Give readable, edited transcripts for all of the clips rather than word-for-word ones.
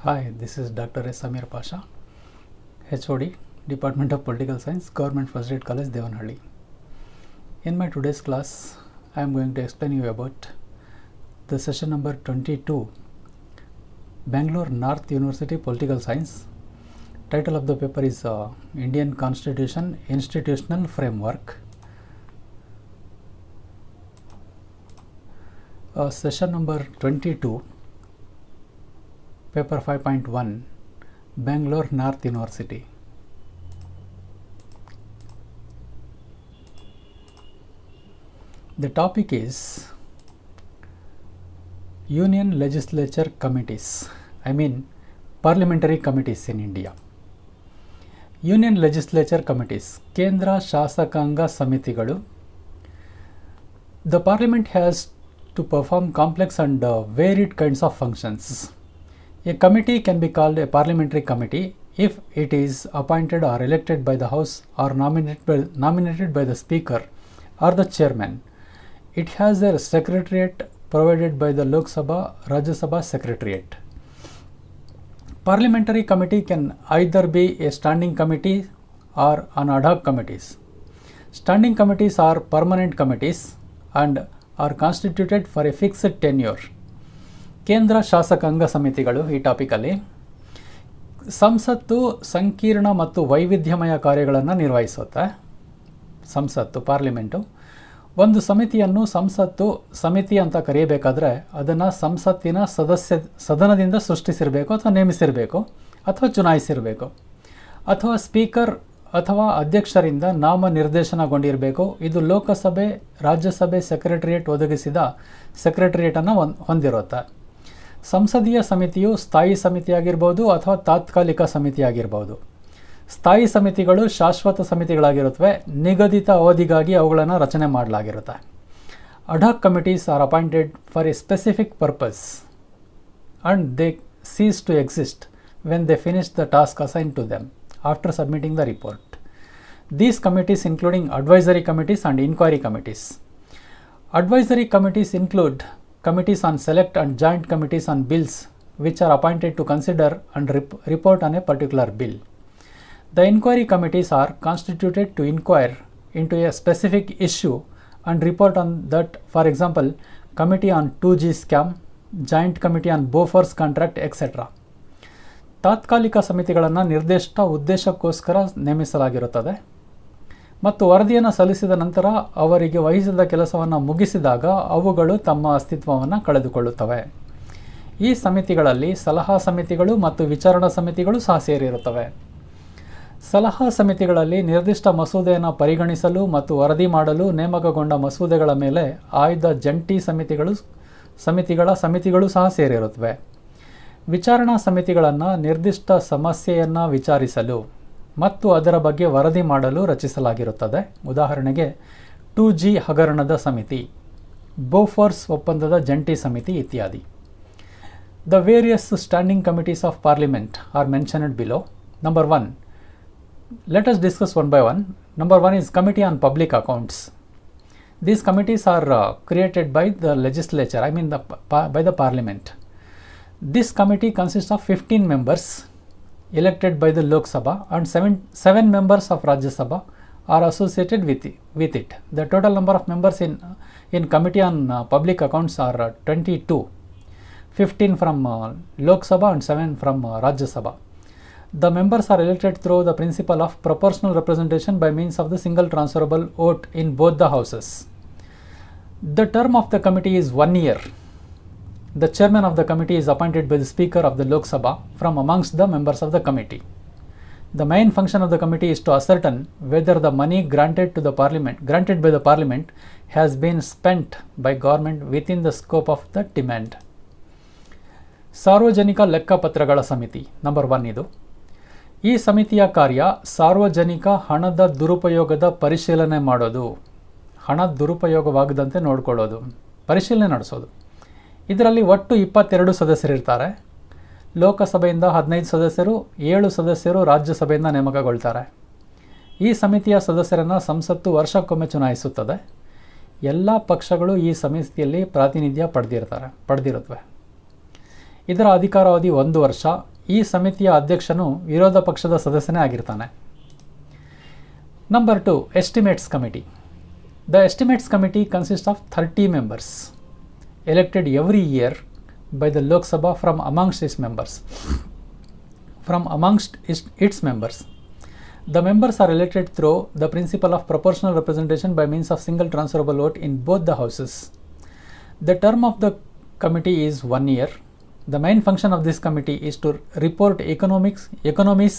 Hi, this is Dr. S. Samir Pasha, HOD, Department of Political Science, Government First Aid College, Devanhalli. In my today's class, I am going to explain you about the session number 22, Bangalore North University Political Science. Title of the paper is Indian Constitution Institutional Framework. Session number 22, paper 5.1, Bangalore North University. The topic is Union Legislature Committees, parliamentary committees in India. Union Legislature Committees, Kendra Shasakanga Samitigalu. The parliament has to perform complex and varied kinds of functions. A committee can be called a parliamentary committee if it is appointed or elected by the House or nominated by the Speaker or the Chairman. It has a secretariat provided by the Lok Sabha, Rajya Sabha Secretariat. Parliamentary committee can either be a standing committee or an ad hoc committees. Standing committees are permanent committees and are constituted for a fixed tenure. ಕೇಂದ್ರ ಶಾಸಕಾಂಗ ಸಮಿತಿಗಳು ಈ ಟಾಪಿಕಲ್ಲಿ ಸಂಸತ್ತು ಸಂಕೀರ್ಣ ಮತ್ತು ವೈವಿಧ್ಯಮಯ ಕಾರ್ಯಗಳನ್ನು ನಿರ್ವಹಿಸುತ್ತೆ. ಸಂಸತ್ತು ಪಾರ್ಲಿಮೆಂಟು ಒಂದು ಸಮಿತಿಯನ್ನು ಸಂಸತ್ತು ಸಮಿತಿ ಅಂತ ಕರೆಯಬೇಕಾದ್ರೆ ಅದನ್ನು ಸಂಸತ್ತಿನ ಸದನದಿಂದ ಸೃಷ್ಟಿಸಿರಬೇಕು ಅಥವಾ ನೇಮಿಸಿರಬೇಕು ಅಥವಾ ಚುನಾಯಿಸಿರಬೇಕು ಅಥವಾ ಸ್ಪೀಕರ್ ಅಥವಾ ಅಧ್ಯಕ್ಷರಿಂದ ನಾಮ ನಿರ್ದೇಶನಗೊಂಡಿರಬೇಕು. ಇದು ಲೋಕಸಭೆ ರಾಜ್ಯಸಭೆ ಸೆಕ್ರೆಟರಿಯೇಟ್ ಒದಗಿಸಿದ ಸೆಕ್ರೆಟರಿಯೇಟನ್ನು ಹೊಂದಿರುತ್ತೆ. ಸಂಸದೀಯ ಸಮಿತಿಯು ಸ್ಥಾಯಿ ಸಮಿತಿಯಾಗಿರ್ಬೋದು ಅಥವಾ ತಾತ್ಕಾಲಿಕ ಸಮಿತಿಯಾಗಿರ್ಬೋದು. ಸ್ಥಾಯಿ ಸಮಿತಿಗಳು ಶಾಶ್ವತ ಸಮಿತಿಗಳಾಗಿರುತ್ತವೆ. ನಿಗದಿತ ಅವಧಿಗಾಗಿ ಅವುಗಳನ್ನು ರಚನೆ ಮಾಡಲಾಗಿರುತ್ತೆ. Ad hoc committees are appointed for a specific purpose and they cease to exist when they finish the task assign to them after submitting the report. These committees including advisory committees and inquiry committees. Advisory committees include committees on select and joint committees on bills which are appointed to consider and report on a particular bill. The inquiry committees are constituted to inquire into a specific issue and report on that. For example, committee on 2G scam, joint committee on Bofors contract, etc. ತಾತ್ಕಾಲಿಕ ಸಮಿತಿಗಳನ್ನು ನಿರ್ದಿಷ್ಟ ಉದ್ದೇಶಕ್ಕೋಸ್ಕರ ನೇಮಿಸಲಾಗಿರುತ್ತದೆ ಮತ್ತು ವರದಿಯನ್ನು ಸಲ್ಲಿಸಿದ ನಂತರ ಅವರಿಗೆ ವಹಿಸಿದ ಕೆಲಸವನ್ನು ಮುಗಿಸಿದಾಗ ಅವುಗಳು ತಮ್ಮ ಅಸ್ತಿತ್ವವನ್ನು ಕಳೆದುಕೊಳ್ಳುತ್ತವೆ. ಈ ಸಮಿತಿಗಳಲ್ಲಿ ಸಲಹಾ ಸಮಿತಿಗಳು ಮತ್ತು ವಿಚಾರಣಾ ಸಮಿತಿಗಳು ಸಹ ಸೇರಿರುತ್ತವೆ. ಸಲಹಾ ಸಮಿತಿಗಳಲ್ಲಿ ನಿರ್ದಿಷ್ಟ ಮಸೂದೆಯನ್ನು ಪರಿಗಣಿಸಲು ಮತ್ತು ವರದಿ ಮಾಡಲು ನೇಮಕಗೊಂಡ ಮಸೂದೆಗಳ ಮೇಲೆ ಆಯ್ದ ಜಂಟಿ ಸಮಿತಿಗಳು ಸಹ ಸೇರಿರುತ್ತವೆ. ವಿಚಾರಣಾ ಸಮಿತಿಗಳನ್ನು ನಿರ್ದಿಷ್ಟ ಸಮಸ್ಯೆಯನ್ನು ವಿಚಾರಿಸಲು ಮತ್ತು ಅದರ ಬಗ್ಗೆ ವರದಿ ಮಾಡಲು ರಚಿಸಲಾಗಿರುತ್ತದೆ. ಉದಾಹರಣೆಗೆ 2G ಹಗರಣದ ಸಮಿತಿ, ಬೋಫೋರ್ಸ್ ಒಪ್ಪಂದದ ಜಂಟಿ ಸಮಿತಿ ಇತ್ಯಾದಿ. The various standing committees of parliament are mentioned below. Number 1, let us discuss one by one. Number 1 is Committee on Public Accounts. These committees are created by the legislature, by the parliament. This committee consists of 15 members elected by the Lok Sabha and 7 members of Rajya Sabha are associated with it. The total number of members in Committee on Public Accounts are 22, 15 from Lok Sabha and 7 from Rajya Sabha. The members are elected through the principle of proportional representation by means of the single transferable vote in both the houses. The term of the committee is 1 year. The chairman of the committee is appointed by the Speaker of the Lok Sabha from amongst the members of the committee. The main function of the committee is to ascertain whether the money granted by the parliament has been spent by government within the scope of the demand. ಸಾರ್ವಜನಿಕ ಲೆಕ್ಕಪತ್ರಗಳ ಸಮಿತಿ number 1 ಇದು. ಈ ಸಮಿತಿಯ ಕಾರ್ಯ ಸಾರ್ವಜನಿಕ ಹಣದ ದುರುಪಯೋಗದ ಪರಿಶೀಲನೆ ಮಾಡೋದು, ಹಣ ದುರುಪಯೋಗವಾಗದಂತೆ ನೋಡಿಕೊಳ್ಳೋದು, ಪರಿಶೀಲನೆ ನಡೆಸೋದು. ಇದರಲ್ಲಿ ಒಟ್ಟು 22 ಸದಸ್ಯರಿರ್ತಾರೆ. ಲೋಕಸಭೆಯಿಂದ 15 ಸದಸ್ಯರು, 7 ಸದಸ್ಯರು ರಾಜ್ಯಸಭೆಯಿಂದ ನೇಮಕಗೊಳ್ತಾರೆ. ಈ ಸಮಿತಿಯ ಸದಸ್ಯರನ್ನು ಸಂಸತ್ತು ವರ್ಷಕ್ಕೊಮ್ಮೆ ಚುನಾಯಿಸುತ್ತದೆ. ಎಲ್ಲ ಪಕ್ಷಗಳು ಈ ಸಮಿತಿಯಲ್ಲಿ ಪ್ರಾತಿನಿಧ್ಯ ಪಡೆದಿರುತ್ತವೆ. ಇದರ ಅಧಿಕಾರಾವಧಿ 1 ವರ್ಷ. ಈ ಸಮಿತಿಯ ಅಧ್ಯಕ್ಷನು ವಿರೋಧ ಪಕ್ಷದ ಸದಸ್ಯನೇ ಆಗಿರ್ತಾನೆ. Number 2, estimates committee. The estimates committee consist of 30 members elected every year by the Lok Sabha from amongst its members. The members are elected through the principle of proportional representation by means of single transferable vote in both the houses. The term of the committee is 1 year. The main function of this committee is to report economies,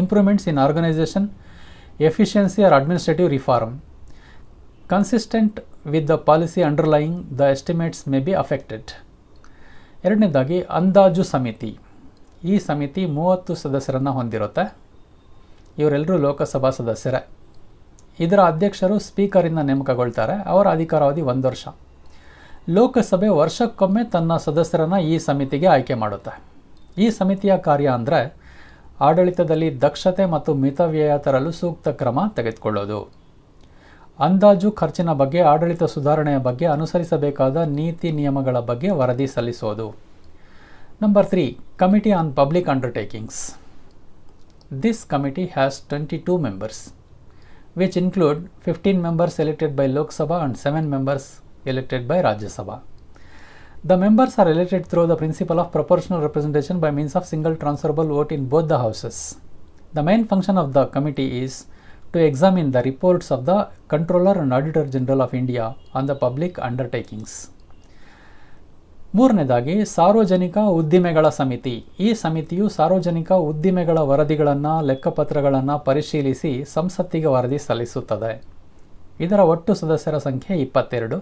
improvements in organization, efficiency or administrative reform. Consistent with the policy underlying the estimates may be affected. ಎರಡನೇದಾಗಿ ಅಂದಾಜು ಸಮಿತಿ. ಈ ಸಮಿತಿ 30 ಸದಸ್ಯರನ್ನು ಹೊಂದಿರುತ್ತೆ. ಇವರೆಲ್ಲರೂ ಲೋಕಸಭಾ ಸದಸ್ಯರೇ. ಇದರ ಅಧ್ಯಕ್ಷರು ಸ್ಪೀಕರಿಂದ ನೇಮಕಗೊಳ್ತಾರೆ. ಅವರ ಅಧಿಕಾರಾವಧಿ 1 ವರ್ಷ. ಲೋಕಸಭೆ ವರ್ಷಕ್ಕೊಮ್ಮೆ ತನ್ನ ಸದಸ್ಯರನ್ನು ಈ ಸಮಿತಿಗೆ ಆಯ್ಕೆ ಮಾಡುತ್ತೆ. ಈ ಸಮಿತಿಯ ಕಾರ್ಯ ಅಂದರೆ ಆಡಳಿತದಲ್ಲಿ ದಕ್ಷತೆ ಮತ್ತು ಮಿತವ್ಯಯ ತರಲು ಸೂಕ್ತ ಕ್ರಮ ತೆಗೆದುಕೊಳ್ಳೋದು, ಅಂದಾಜು ಖರ್ಚಿನ ಬಗ್ಗೆ, ಆಡಳಿತ ಸುಧಾರಣೆಯ ಬಗ್ಗೆ, ಅನುಸರಿಸಬೇಕಾದ ನೀತಿ ನಿಯಮಗಳ ಬಗ್ಗೆ ವರದಿ ಸಲ್ಲಿಸೋದು. Number 3, committee on public undertakings. This committee has 22 members, which include 15 members elected by Lok Sabha and 7 members elected by Rajya Sabha. The members are elected through the principle of proportional representation by means of single transferable vote in both the houses. The main function of the committee is to examine the reports of the Controller and Auditor General of India on the public undertakings. ಮೂರನೇದಾಗಿ ಸಾರ್ವಜನಿಕ ಉದ್ದಿಮೆಗಳ ಸಮಿತಿ. ಈ ಸಮಿತಿಯು ಸಾರ್ವಜನಿಕ ಉದ್ದಿಮೆಗಳ ವರದಿಗಳನ್ನು, ಲೆಕ್ಕಪತ್ರಗಳನ್ನು ಪರಿಶೀಲಿಸಿ ಸಂಸತ್ತಿಗೆ ವರದಿ ಸಲ್ಲಿಸುತ್ತದೆ. ಇದರ ಒಟ್ಟು ಸದಸ್ಯರ ಸಂಖ್ಯೆ 22.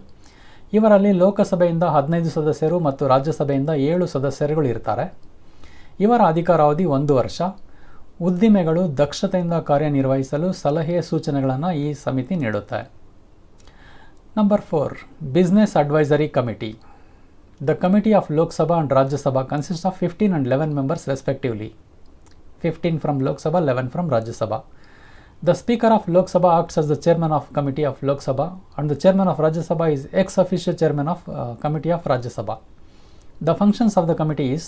ಇವರಲ್ಲಿ ಲೋಕಸಭೆಯಿಂದ 15 ಸದಸ್ಯರು ಮತ್ತು ರಾಜ್ಯಸಭೆಯಿಂದ 7 ಸದಸ್ಯರುಗಳು ಇರ್ತಾರೆ. ಇವರ ಅಧಿಕಾರಾವಧಿ 1 ವರ್ಷ. ಉದ್ದಿಮೆಗಳು ದಕ್ಷತೆಯಿಂದ ಕಾರ್ಯನಿರ್ವಹಿಸಲು ಸಲಹೆ ಸೂಚನೆಗಳನ್ನು ಈ ಸಮಿತಿ ನೀಡುತ್ತೆ. Number 4, business advisory committee. The committee of Lok Sabha and Rajya Sabha consists of 15 and 11 members respectively. 15 from Lok Sabha, 11 from Rajya Sabha. The Speaker of Lok Sabha acts as the chairman of Committee of Lok Sabha, and the chairman of Rajya Sabha is ex officio chairman of Committee of Rajya Sabha. The functions of the committee is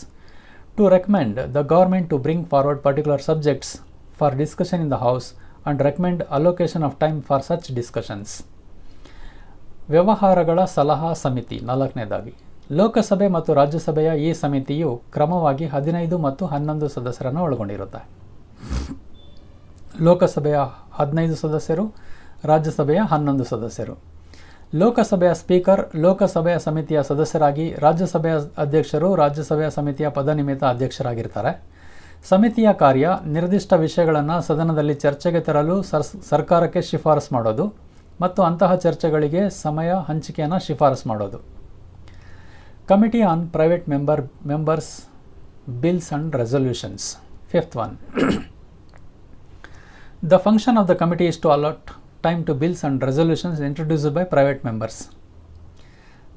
to recommend the government to bring forward particular subjects for discussion in the House and recommend allocation of time for such discussions. ವ್ಯವಹಾರಗಳ ಸಲಹಾ ಸಮಿತಿ. 4ನೇದಾಗಿ ಲೋಕಸಭೆ ಮತ್ತು ರಾಜ್ಯಸಭೆಯ ಈ ಸಮಿತಿಯು ಕ್ರಮವಾಗಿ 15 ಮತ್ತು 11 ಸದಸ್ಯರನ್ನು ಒಳಗೊಂಡಿರುತ್ತೆ. ಲೋಕಸಭೆಯ 15 ಸದಸ್ಯರು, ರಾಜ್ಯಸಭೆಯ 11 ಸದಸ್ಯರು. ಲೋಕಸಭೆಯ ಸ್ಪೀಕರ್ ಲೋಕಸಭೆಯ ಸಮಿತಿಯ ಸದಸ್ಯರಾಗಿ, ರಾಜ್ಯಸಭೆಯ ಅಧ್ಯಕ್ಷರು ರಾಜ್ಯಸಭೆಯ ಸಮಿತಿಯ ಪದನಿಮಿತ್ತ ಅಧ್ಯಕ್ಷರಾಗಿರ್ತಾರೆ. ಸಮಿತಿಯ ಕಾರ್ಯ ನಿರ್ದಿಷ್ಟ ವಿಷಯಗಳನ್ನು ಸದನದಲ್ಲಿ ಚರ್ಚೆಗೆ ತರಲು ಸರ್ಕಾರಕ್ಕೆ ಶಿಫಾರಸು ಮಾಡೋದು ಮತ್ತು ಅಂತಹ ಚರ್ಚೆಗಳಿಗೆ ಸಮಯ ಹಂಚಿಕೆಯನ್ನು ಶಿಫಾರಸು ಮಾಡೋದು. Committee on private members bills and resolutions. 5th one. The function of the committee is to allot time to bills and resolutions introduced by private members.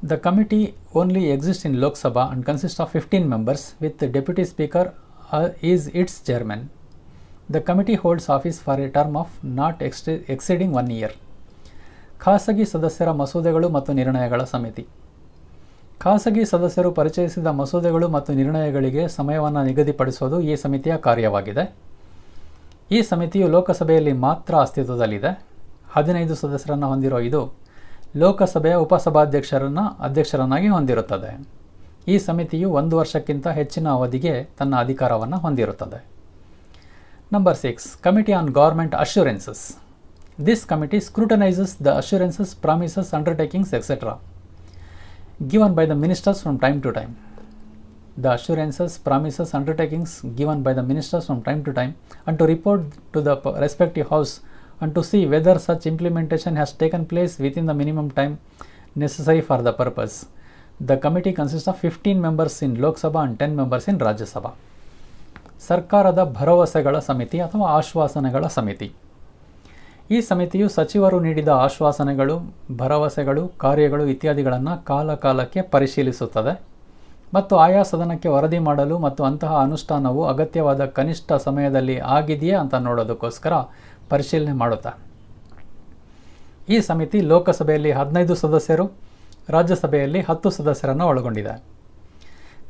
The committee only exists in Lok Sabha and consists of 15 members with the Deputy Speaker is its chairman. The committee holds office for a term of not exceeding 1 year. ಖಾಸಗಿ ಸದಸ್ಯರ ಮಸೂದೆಗಳು ಮತ್ತು ನಿರ್ಣಯಗಳ ಸಮಿತಿ. ಖಾಸಗಿ ಸದಸ್ಯರು ಪರಿಚಯಿಸಿದ ಮಸೂದೆಗಳು ಮತ್ತು ನಿರ್ಣಯಗಳಿಗೆ ಸಮಯವನ್ನು ನಿಗದಿಪಡಿಸುವುದು ಈ ಸಮಿತಿಯ ಕಾರ್ಯವಾಗಿದೆ. ಈ ಸಮಿತಿಯು ಲೋಕಸಭೆಯಲ್ಲಿ ಮಾತ್ರ ಅಸ್ತಿತ್ವದಲ್ಲಿದೆ. 15 ಸದಸ್ಯರನ್ನು ಹೊಂದಿರುವ ಇದು ಲೋಕಸಭೆಯ ಅಧ್ಯಕ್ಷರನ್ನಾಗಿ ಹೊಂದಿರುತ್ತದೆ. ಈ ಸಮಿತಿಯು 1 ವರ್ಷಕ್ಕಿಂತ ಹೆಚ್ಚಿನ ಅವಧಿಗೆ ತನ್ನ ಅಧಿಕಾರವನ್ನು ಹೊಂದಿರುತ್ತದೆ. Number 6, committee on government assurances. This committee scrutinizes the assurances, promises, undertakings, etc. given by the ministers from time to time. The assurances, promises, undertakings given by the ministers from time to time and to report to the respective house and to see whether such implementation has taken place within the minimum time necessary for the purpose. The committee consists of 15 members in Lok Sabha and 10 members in Rajya Sabha. ಸರ್ಕಾರದ ಭರವಸೆಗಳ ಸಮಿತಿ ಅಥವಾ ಆಶ್ವಾಸನೆಗಳ ಸಮಿತಿ. ಈ ಸಮಿತಿಯು ಸಚಿವರು ನೀಡಿದ ಆಶ್ವಾಸನೆಗಳು, ಭರವಸೆಗಳು, ಕಾರ್ಯಗಳು ಇತ್ಯಾದಿಗಳನ್ನು ಕಾಲಕಾಲಕ್ಕೆ ಪರಿಶೀಲಿಸುತ್ತದೆ ಮತ್ತು ಆಯಾ ಸದನಕ್ಕೆ ವರದಿ ಮಾಡಲು ಮತ್ತು ಅಂತಹ ಅನುಷ್ಠಾನವು ಅಗತ್ಯವಾದ ಕನಿಷ್ಠ ಸಮಯದಲ್ಲಿ ಆಗಿದೆಯೇ ಅಂತ ನೋಡೋದಕ್ಕೋಸ್ಕರ ಪರಿಶೀಲನೆ ಮಾಡುತ್ತೆ. ಈ ಸಮಿತಿ ಲೋಕಸಭೆಯಲ್ಲಿ 15 ಸದಸ್ಯರು, ರಾಜ್ಯಸಭೆಯಲ್ಲಿ 10 ಸದಸ್ಯರನ್ನು ಒಳಗೊಂಡಿದೆ.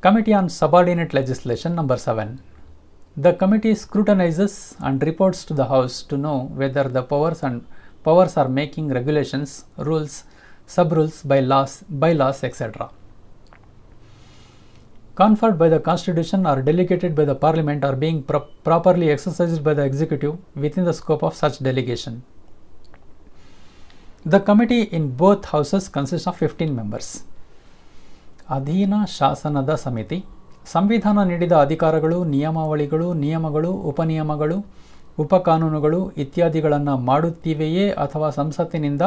Committee on Subordinate Legislation number 7. The committee scrutinizes and reports to the House to know whether the powers are making regulations, rules, sub-rules, bylaws, etc. Conferred by the Constitution or delegated by the Parliament are being properly exercised by the Executive within the scope of such delegation. The committee in both houses consists of 15 members. ಅಧೀನ ಶಾಸನದ ಸಮಿತಿ ಸಂವಿಧಾನ ನೀಡಿದ ಅಧಿಕಾರಗಳು, ನಿಯಮಗಳು, ಉಪನಿಯಮಗಳು, ಉಪಕಾನೂನುಗಳು ಇತ್ಯಾದಿಗಳನ್ನು ಮಾಡುತ್ತಿವೆಯೇ ಅಥವಾ ಸಂಸತ್ತಿನಿಂದ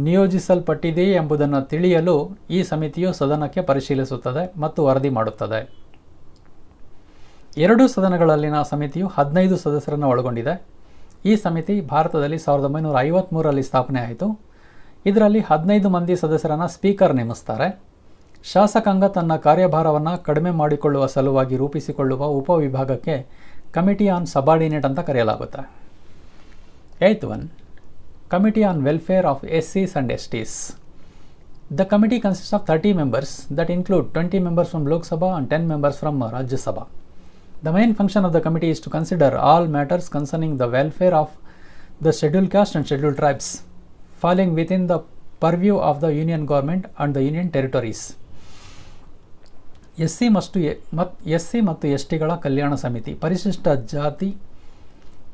ನಿಯೋಜಿಸಲ್ಪಟ್ಟಿದೆಯೇ ಎಂಬುದನ್ನು ತಿಳಿಯಲು ಈ ಸಮಿತಿಯು ಸದನಕ್ಕೆ ಪರಿಶೀಲಿಸುತ್ತದೆ ಮತ್ತು ವರದಿ ಮಾಡುತ್ತದೆ. ಎರಡೂ ಸದನಗಳಲ್ಲಿನ ಸಮಿತಿಯು 15 ಸದಸ್ಯರನ್ನು ಒಳಗೊಂಡಿದೆ. ಈ ಸಮಿತಿ ಭಾರತದಲ್ಲಿ 1953ರಲ್ಲಿ ಸ್ಥಾಪನೆ ಆಯಿತು. ಇದರಲ್ಲಿ 15 ಮಂದಿ ಸದಸ್ಯರನ್ನು ಸ್ಪೀಕರ್ ನೇಮಿಸ್ತಾರೆ. ಶಾಸಕಾಂಗ ತನ್ನ ಕಾರ್ಯಭಾರವನ್ನು ಕಡಿಮೆ ಮಾಡಿಕೊಳ್ಳುವ ಸಲುವಾಗಿ ರೂಪಿಸಿಕೊಳ್ಳುವ ಉಪವಿಭಾಗಕ್ಕೆ ಕಮಿಟಿ ಆನ್ ಸಬಾರ್ಡಿನೇಟ್ ಅಂತ ಕರೆಯಲಾಗುತ್ತೆ. 8th one, Committee on Welfare of SCs and STs. The committee consists of 30 members that include 20 members from Lok Sabha and 10 members from Rajya Sabha. The main function of the committee is to consider all matters concerning the welfare of the scheduled caste and scheduled tribes falling within the purview of the union government and the union territories. SC ಮತ್ತು ಎಸ್ಟಿಗಳ ಕಲ್ಯಾಣ ಸಮಿತಿ, ಪರಿಶಿಷ್ಟ ಜಾತಿ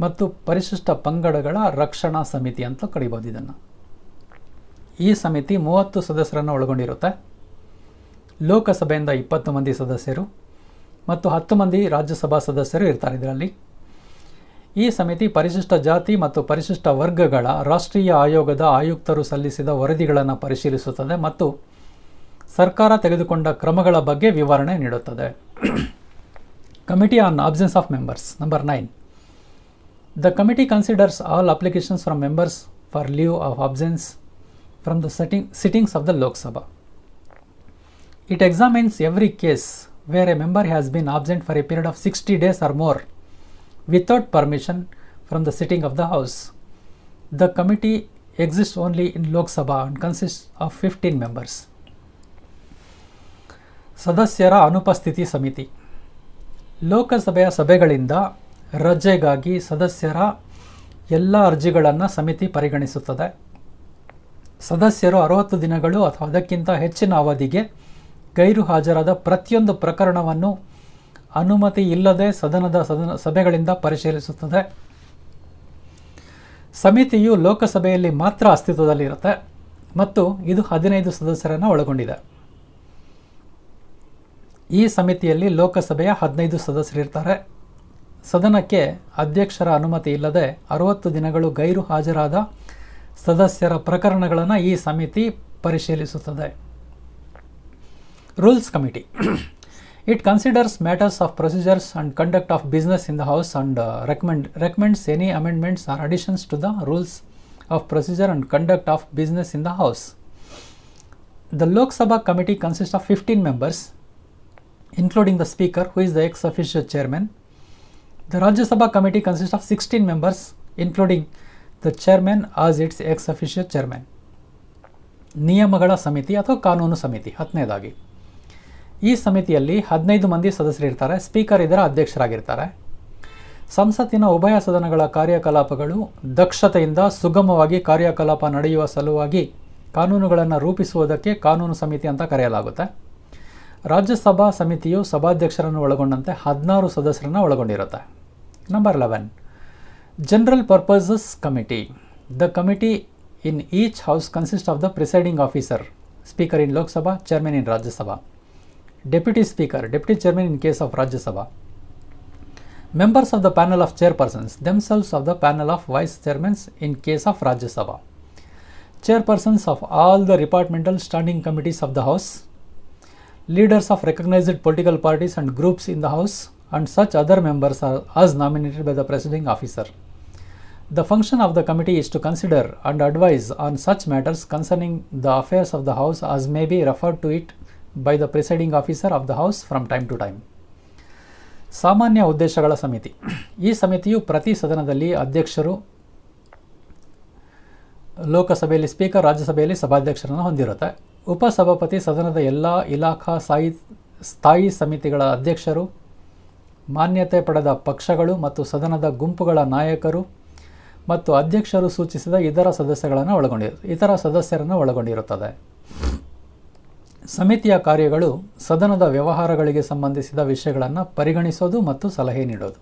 ಮತ್ತು ಪರಿಶಿಷ್ಟ ಪಂಗಡಗಳ ರಕ್ಷಣಾ ಸಮಿತಿ ಅಂತ ಕರೀಬೋದು ಇದನ್ನು. ಈ ಸಮಿತಿ 30 ಸದಸ್ಯರನ್ನು ಒಳಗೊಂಡಿರುತ್ತೆ. ಲೋಕಸಭೆಯಿಂದ 20 ಮಂದಿ ಸದಸ್ಯರು ಮತ್ತು 10 ಮಂದಿ ರಾಜ್ಯಸಭಾ ಸದಸ್ಯರು ಇರ್ತಾರೆ ಇದರಲ್ಲಿ. ಈ ಸಮಿತಿ ಪರಿಶಿಷ್ಟ ಜಾತಿ ಮತ್ತು ಪರಿಶಿಷ್ಟ ವರ್ಗಗಳ ರಾಷ್ಟ್ರೀಯ ಆಯೋಗದ ಆಯುಕ್ತರು ಸಲ್ಲಿಸಿದ ವರದಿಗಳನ್ನು ಪರಿಶೀಲಿಸುತ್ತದೆ ಮತ್ತು ಸರ್ಕಾರ ತೆಗೆದುಕೊಂಡ ಕ್ರಮಗಳ ಬಗ್ಗೆ ವಿವರಣೆ ನೀಡುತ್ತದೆ. Committee on absence of members number 9. The committee considers all applications from members for leave of absence from the sittings of the Lok Sabha. It examines every case where a member has been absent for a period of 60 days or more without permission from the sitting of the House. The committee exists only in Lok Sabha and consists of 15 members. ಸದಸ್ಯರ ಅನುಪಸ್ಥಿತಿ ಸಮಿತಿ ಲೋಕಸಭೆಯ ಸಭೆಗಳಿಂದ ರಜೆಗಾಗಿ ಸದಸ್ಯರ ಎಲ್ಲ ಅರ್ಜಿಗಳನ್ನು ಸಮಿತಿ ಪರಿಗಣಿಸುತ್ತದೆ. ಸದಸ್ಯರು 60 ದಿನಗಳು ಅಥವಾ ಅದಕ್ಕಿಂತ ಹೆಚ್ಚಿನ ಅವಧಿಗೆ ಗೈರು ಹಾಜರಾದ ಪ್ರತಿಯೊಂದು ಪ್ರಕರಣವನ್ನು ಅನುಮತಿ ಇಲ್ಲದೆ ಸದನದ ಸಭೆಗಳಿಂದ ಪರಿಶೀಲಿಸುತ್ತದೆ. ಸಮಿತಿಯು ಲೋಕಸಭೆಯಲ್ಲಿ ಮಾತ್ರ ಅಸ್ತಿತ್ವದಲ್ಲಿರುತ್ತೆ ಮತ್ತು ಇದು 15 ಸದಸ್ಯರನ್ನು ಒಳಗೊಂಡಿದೆ. ಈ ಸಮಿತಿಯಲ್ಲಿ ಲೋಕಸಭೆಯ 15 ಸದಸ್ಯರಿರ್ತಾರೆ. ಸದನಕ್ಕೆ ಅಧ್ಯಕ್ಷರ ಅನುಮತಿ ಇಲ್ಲದೆ 60 ದಿನಗಳು ಗೈರು ಹಾಜರಾದ ಸದಸ್ಯರ ಪ್ರಕರಣಗಳನ್ನು ಈ ಸಮಿತಿ ಪರಿಶೀಲಿಸುತ್ತದೆ. Rules committee it considers matters of procedures and conduct of business in the house and recommends any amendments or additions to the rules of procedure and conduct of business in the house. The Lok Sabha committee consist of 15 members including the speaker who is the ex officio chairman. The Rajya Sabha committee consists of 16 members including the chairman as its ex officio chairman. ನಿಯಮಗಳ ಸಮಿತಿ ಅಥವಾ ಕಾನೂನು ಸಮಿತಿ 10ನೇದಾಗಿ. ಈ ಸಮಿತಿಯಲ್ಲಿ 15 ಮಂದಿ ಸದಸ್ಯರಿರ್ತಾರೆ. Speaker ಇದರ ಅಧ್ಯಕ್ಷರಾಗಿರ್ತಾರೆ. ಸಂಸತ್ತಿನ ಉಭಯ ಸದನಗಳ ಕಾರ್ಯಕಲಾಪಗಳು ದಕ್ಷತೆಯಿಂದ ಸುಗಮವಾಗಿ ಕಾರ್ಯಕಲಾಪ ನಡೆಯುವ ಸಲುವಾಗಿ ಕಾನೂನುಗಳನ್ನು ರೂಪಿಸುವುದಕ್ಕೆ ಕಾನೂನು ಸಮಿತಿ ಅಂತ ಕರೆಯಲಾಗುತ್ತೆ. ರಾಜ್ಯಸಭಾ ಸಮಿತಿಯು ಸಭಾಧ್ಯಕ್ಷರನ್ನು ಒಳಗೊಂಡಂತೆ 16 ಸದಸ್ಯರನ್ನು ಒಳಗೊಂಡಿರುತ್ತೆ. Number 11. General purposes committee. The committee in each house consist of the presiding officer, speaker in Lok Sabha, chairman in Rajya Sabha, deputy speaker, deputy chairman in case of Rajya Sabha, members of the panel of chairpersons, themselves of the panel of vice chairmans in case of Rajya Sabha, chairpersons of all the departmental standing committees of the House, leaders of recognized political parties and groups in the House, and such other members are as nominated by the presiding officer. The function of the committee is to consider and advise on such matters concerning the affairs of the House as may be referred to it by the presiding officer of the House from time to time. ಸಾಮಾನ್ಯ ಉದ್ದೇಶಗಳ ಸಮಿತಿ. ಈ ಸಮಿತಿಯು ಪ್ರತಿ ಸದನದಲ್ಲಿ ಅಧ್ಯಕ್ಷರು, ಲೋಕಸಭೆಯಲ್ಲಿ speaker, ರಾಜ್ಯಸಭೆಯಲ್ಲಿ ಸಭಾಧ್ಯಕ್ಷರನ್ನು ಹೊಂದಿರುತ್ತೆ. ಉಪಸಭಾಪತಿ ಸದನದ ಎಲ್ಲ ಇಲಾಖಾ ಸ್ಥಾಯಿ ಸಮಿತಿಗಳ ಅಧ್ಯಕ್ಷರು, ಮಾನ್ಯತೆ ಪಡೆದ ಪಕ್ಷಗಳು ಮತ್ತು ಸದನದ ಗುಂಪುಗಳ ನಾಯಕರು ಮತ್ತು ಅಧ್ಯಕ್ಷರು ಸೂಚಿಸಿದ ಇತರ ಸದಸ್ಯರನ್ನು ಒಳಗೊಂಡಿರುತ್ತದೆ. ಸಮಿತಿಯ ಕಾರ್ಯಗಳು ಸದನದ ವ್ಯವಹಾರಗಳಿಗೆ ಸಂಬಂಧಿಸಿದ ವಿಷಯಗಳನ್ನು ಪರಿಗಣಿಸೋದು ಮತ್ತು ಸಲಹೆ ನೀಡೋದು.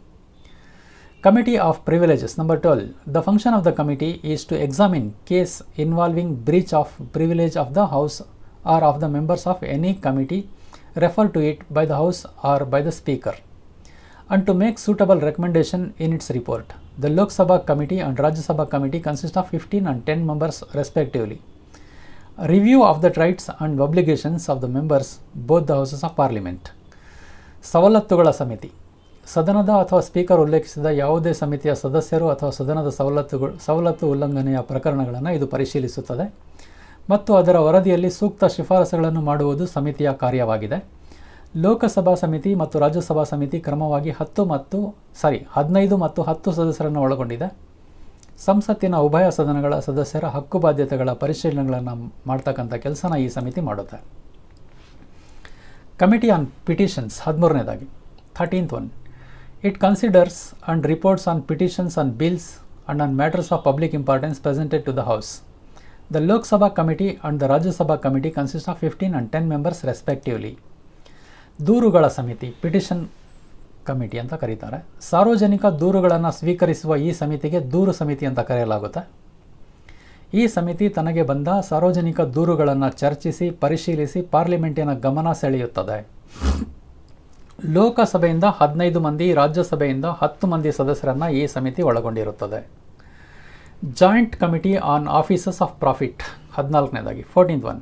Committee of Privileges. Number 12. The function of the committee is to examine case involving breach of privilege of the House or of the members of any committee referred to it by the House or by the Speaker, and to make suitable recommendation in its report. The Lok Sabha Committee and Rajya Sabha Committee consist of 15 and 10 members respectively. Review of the rights and obligations of the members, both the Houses of Parliament. ಸವಲತ್ತುಗಳ ಸಮಿತಿ. ಸದನದ ಅಥವಾ speaker ಉಲ್ಲೇಖಿಸಿದ ಯಾವುದೇ ಸಮಿತಿಯ ಸದಸ್ಯರು ಅಥವಾ ಸದನದ ಸವಲತ್ತು ಉಲ್ಲಂಘನೆಯ ಪ್ರಕರಣಗಳನ್ನು ಇದು ಪರಿಶೀಲಿಸುತ್ತದೆ ಮತ್ತು ಅದರ ವರದಿಯಲ್ಲಿ ಸೂಕ್ತ ಶಿಫಾರಸುಗಳನ್ನು ಮಾಡುವುದು ಸಮಿತಿಯ ಕಾರ್ಯವಾಗಿದೆ. ಲೋಕಸಭಾ ಸಮಿತಿ ಮತ್ತು ರಾಜ್ಯಸಭಾ ಸಮಿತಿ ಕ್ರಮವಾಗಿ 15 ಮತ್ತು 10 ಸದಸ್ಯರನ್ನು ಒಳಗೊಂಡಿದೆ. ಸಂಸತ್ತಿನ ಉಭಯ ಸದನಗಳ ಸದಸ್ಯರ ಹಕ್ಕು ಬಾಧ್ಯತೆಗಳ ಪರಿಶೀಲನೆಗಳನ್ನು ಮಾಡ್ತಕ್ಕಂಥ ಕೆಲಸನ ಈ ಸಮಿತಿ ಮಾಡುತ್ತೆ. ಕಮಿಟಿ ಆನ್ ಪಿಟಿಷನ್ಸ್ 13ನೇದಾಗಿ 13th one. It considers and reports on petitions on bills and on matters of public importance presented to the House. The Lok Sabha Committee and the Rajya Sabha Committee consist of 15 and 10 members respectively. ದೂರುಗಳ ಸಮಿತಿ, petition committee ಅಂತ ಕರೀತಾರೆ. ಸಾರ್ವಜನಿಕ ದೂರುಗಳನ್ನು ಸ್ವೀಕರಿಸುವ ಈ ಸಮಿತಿಗೆ ದೂರು ಸಮಿತಿ ಅಂತ ಕರೆಯಲಾಗುತ್ತೆ. ಈ ಸಮಿತಿ ತನಗೆ ಬಂದ ಸಾರ್ವಜನಿಕ ದೂರುಗಳನ್ನು ಚರ್ಚಿಸಿ ಪರಿಶೀಲಿಸಿ ಪಾರ್ಲಿಮೆಂಟಿನ ಗಮನ ಸೆಳೆಯುತ್ತದೆ. ಲೋಕಸಭೆಯಿಂದ 15 ಮಂದಿ, ರಾಜ್ಯಸಭೆಯಿಂದ 10 ಮಂದಿ ಸದಸ್ಯರನ್ನು ಈ ಸಮಿತಿ ಒಳಗೊಂಡಿರುತ್ತದೆ. Joint committee on offices of profit 14ನೇದಾಗಿ 14th one.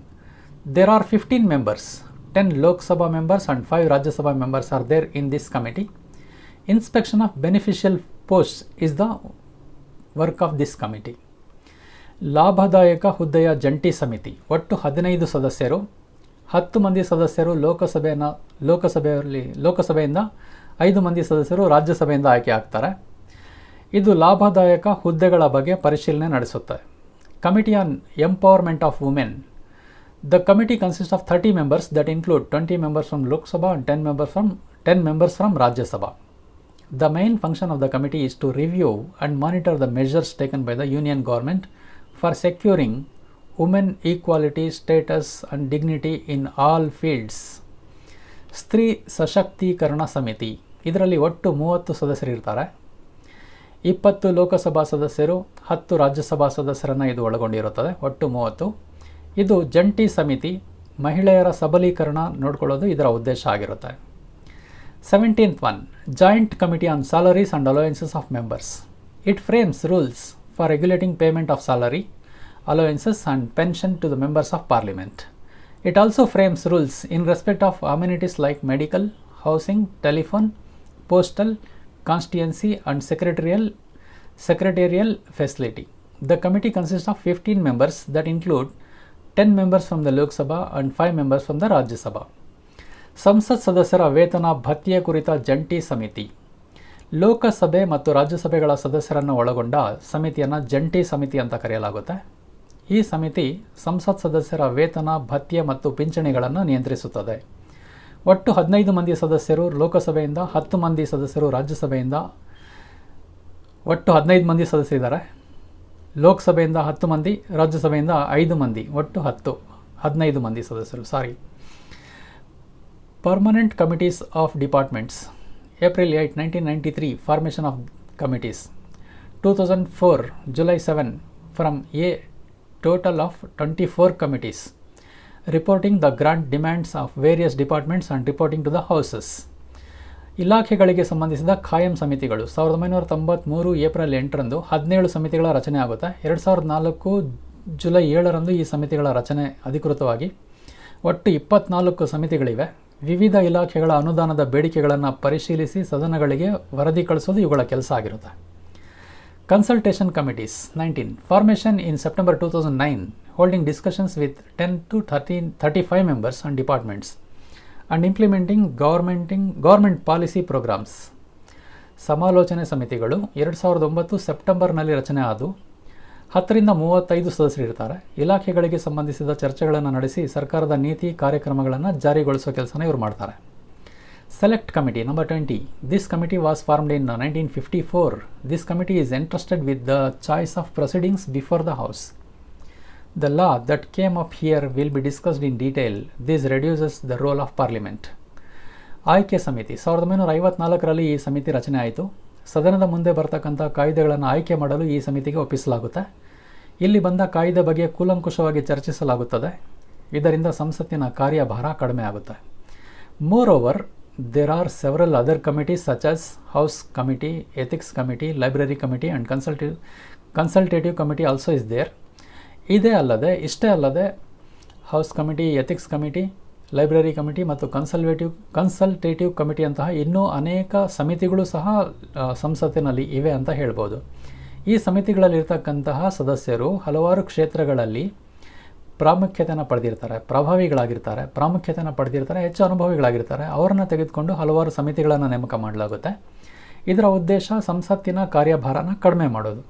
There are 15 members, 10 Lok Sabha members and 5 Rajya Sabha members are there in this committee. Inspection of beneficial posts is the work of this committee. ಲಾಭದಾಯಕ ಹುದ್ದೆಯ ಜಂಟಿ ಸಮಿತಿ. ಒಟ್ಟು 15 ಸದಸ್ಯರು, 10 ಮಂದಿ ಸದಸ್ಯರು ಲೋಕಸಭೆಯಿಂದ 5 ಮಂದಿ ಸದಸ್ಯರು ರಾಜ್ಯಸಭೆಯಿಂದ ಆಯ್ಕೆ ಆಗ್ತಾರೆ. ಇದು ಲಾಭದಾಯಕ ಹುದ್ದೆಗಳ ಬಗ್ಗೆ ಪರಿಶೀಲನೆ ನಡೆಸುತ್ತೆ. Committee on empowerment of women. The committee consist of 30 members that include 20 members from Lok Sabha and 10 members from Rajya Sabha. The main function of the committee is to review and monitor the measures taken by the Union government for securing women equality, status and dignity in all fields. ಸ್ತ್ರೀ ಸಶಕ್ತೀಕರಣ ಸಮಿತಿ. ಇದರಲ್ಲಿ ಒಟ್ಟು 30 ಸದಸ್ಯರಿರ್ತಾರೆ. 20 ಲೋಕಸಭಾ ಸದಸ್ಯರು, 10 ರಾಜ್ಯಸಭಾ ಸದಸ್ಯರನ್ನು ಇದು ಒಳಗೊಂಡಿರುತ್ತದೆ. ಒಟ್ಟು 30. ಇದು ಜಂಟಿ ಸಮಿತಿ, ಮಹಿಳೆಯರ ಸಬಲೀಕರಣ ನೋಡ್ಕೊಳ್ಳೋದು ಇದರ ಉದ್ದೇಶ ಆಗಿರುತ್ತೆ. 17th one. Joint Committee on Salaries and Allowances of Members. It frames rules for regulating payment of salary, allowances and pension to the members of parliament. It also frames rules in respect of amenities like medical, housing, telephone, postal, constituency and secretarial facility. The committee consists of 15 members that include 10 members from the Lok Sabha and 5 members from the Rajya Sabha. ಸಂಸತ್ ಸದಸ್ಯರ ವೇತನ ಭತ್ಯೆ ಕುರಿತ ಜಂಟಿ ಸಮಿತಿ. ಲೋಕಸಭೆ ಮತ್ತು ರಾಜ್ಯಸಭೆಗಳ ಸದಸ್ಯರನ್ನು ಒಳಗೊಂಡ ಸಮಿತಿಯನ್ನು ಜಂಟಿ ಸಮಿತಿ ಅಂತ ಕರೆಯಲಾಗುತ್ತೆ. ಈ ಸಮಿತಿ ಸಂಸತ್ ಸದಸ್ಯರ ವೇತನ, ಭತ್ಯೆ ಮತ್ತು ಪಿಂಚಣಿಗಳನ್ನು ನಿಯಂತ್ರಿಸುತ್ತದೆ. ಒಟ್ಟು 15 ಮಂದಿ ಸದಸ್ಯರು ಲೋಕಸಭೆಯಿಂದ, 10 ಮಂದಿ ಸದಸ್ಯರು ರಾಜ್ಯಸಭೆಯಿಂದ, ಒಟ್ಟು 15 ಮಂದಿ ಸದಸ್ಯರಿದ್ದಾರೆ. ಲೋಕಸಭೆಯಿಂದ 10 ಮಂದಿ, ರಾಜ್ಯಸಭೆಯಿಂದ 5 ಮಂದಿ, ಒಟ್ಟು 15 ಮಂದಿ ಸದಸ್ಯರು. Permanent Committees of Departments. April 8, 1993, formation of committees. 2004, July 7, from a total of 24 committees, reporting the grant demands of various departments and reporting to the houses. ಇಲಾಖೆಗಳಿಗೆ ಸಂಬಂಧಿಸಿದ ಖಾಯಂ ಸಮಿತಿಗಳು. 1993 ಏಪ್ರಿಲ್ 8ರಂದು 17 ಸಮಿತಿಗಳ ರಚನೆ ಆಗುತ್ತೆ. 2004 ಜುಲೈ 7ರಂದು ಈ ಸಮಿತಿಗಳ ರಚನೆ ಅಧಿಕೃತವಾಗಿ. ಒಟ್ಟು 24 ಸಮಿತಿಗಳಿವೆ. ವಿವಿಧ ಇಲಾಖೆಗಳ ಅನುದಾನದ ಬೇಡಿಕೆಗಳನ್ನು ಪರಿಶೀಲಿಸಿ ಸದನಗಳಿಗೆ ವರದಿ ಕಳಿಸೋದು ಇವುಗಳ ಕೆಲಸ ಆಗಿರುತ್ತೆ. Consultation Committees. 19. Formation in September 2009, holding discussions with 10 to 35 members and departments and implementing government policy programs. ಸಮಾಲೋಚನೆ ಸಮಿತಿಗಳು 2009 ಸೆಪ್ಟೆಂಬರ್ನಲ್ಲಿ ರಚನೆ ಆದವು. 10ರಿಂದ 35 ಸದಸ್ಯರು ಇರ್ತಾರೆ. ಇಲಾಖೆಗಳಿಗೆ ಸಂಬಂಧಿಸಿದ ಚರ್ಚೆಗಳನ್ನು ನಡೆಸಿ ಸರ್ಕಾರದ ನೀತಿ ಕಾರ್ಯಕ್ರಮಗಳನ್ನು ಜಾರಿಗೊಳಿಸೋ ಕೆಲಸನ ಇವರು ಮಾಡ್ತಾರೆ. Select Committee number 20. This committee was formed in 1954. This committee is entrusted with the choice of proceedings before the House. The law that came up here will be discussed in detail. This reduces the role of Parliament. ಆಯ್ಕೆ ಸಮಿತಿ 1954ರಲ್ಲಿ ಈ ಸಮಿತಿ ರಚನೆ ಆಯಿತು. ಸದನದ ಮುಂದೆ ಬರ್ತಕ್ಕಂಥ ಕಾಯ್ದೆಗಳನ್ನು ಆಯ್ಕೆ ಮಾಡಲು ಈ ಸಮಿತಿಗೆ ಒಪ್ಪಿಸಲಾಗುತ್ತೆ. ಇಲ್ಲಿ ಬಂದ ಕಾಯ್ದೆ ಬಗ್ಗೆ ಕೂಲಂಕುಷವಾಗಿ ಚರ್ಚಿಸಲಾಗುತ್ತದೆ. ಇದರಿಂದ ಸಂಸತ್ತಿನ ಕಾರ್ಯಭಾರ ಕಡಿಮೆ ಆಗುತ್ತೆ. Moreover, there are several other committees such as House Committee, Ethics Committee, Library Committee and Consultative Committee also is there. ಇಷ್ಟೇ ಅಲ್ಲದೆ house committee, ethics committee, library committee ಮತ್ತು ಕನ್ಸಲ್ಟೇಟಿವ್ ಕಮಿಟಿ ಅಂತಹ ಇನ್ನೂ ಅನೇಕ ಸಮಿತಿಗಳು ಸಹ ಸಂಸತ್ತಿನಲ್ಲಿ ಇವೆ ಅಂತ ಹೇಳ್ಬೋದು. ಈ ಸಮಿತಿಗಳಲ್ಲಿರ್ತಕ್ಕಂತಹ ಸದಸ್ಯರು ಹಲವಾರು ಕ್ಷೇತ್ರಗಳಲ್ಲಿ ಪ್ರಾಮುಖ್ಯತೆಯನ್ನು ಪಡೆದಿರ್ತಾರೆ, ಪ್ರಾಮುಖ್ಯತೆಯನ್ನು ಪಡೆದಿರ್ತಾರೆ, ಹೆಚ್ಚು ಅನುಭವಿಗಳಾಗಿರ್ತಾರೆ. ಅವರನ್ನು ತೆಗೆದುಕೊಂಡು ಹಲವಾರು ಸಮಿತಿಗಳನ್ನು ನೇಮಕ ಮಾಡಲಾಗುತ್ತೆ. ಇದರ ಉದ್ದೇಶ ಸಂಸತ್ತಿನ ಕಾರ್ಯಭಾರನ ಕಡಿಮೆ ಮಾಡೋದು.